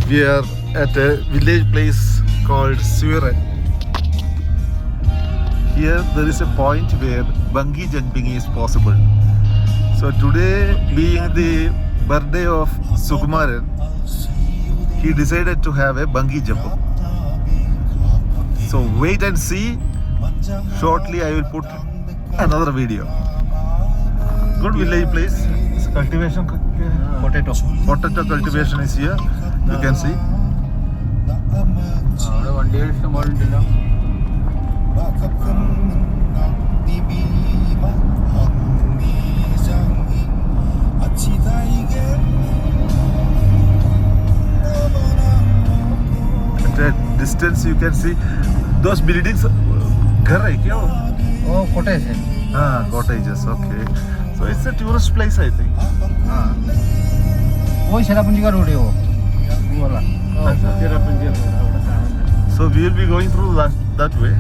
We are at a village place called Swer. Here there is a point where bungee jumping is possible. So today, being the birthday of Sukumaran, he decided to have a bungee jump. So wait and see. Shortly I will put another video. Good village place. It's cultivation. Potato cultivation is here. You can see. At a distance you can see those buildings. घर है क्या वो? Oh, cottage है. हाँ, cottages. Okay. So it's a tourist place, I think. हाँ. वो शेरापुंजी का road है वो वाला. So we will be going through that way.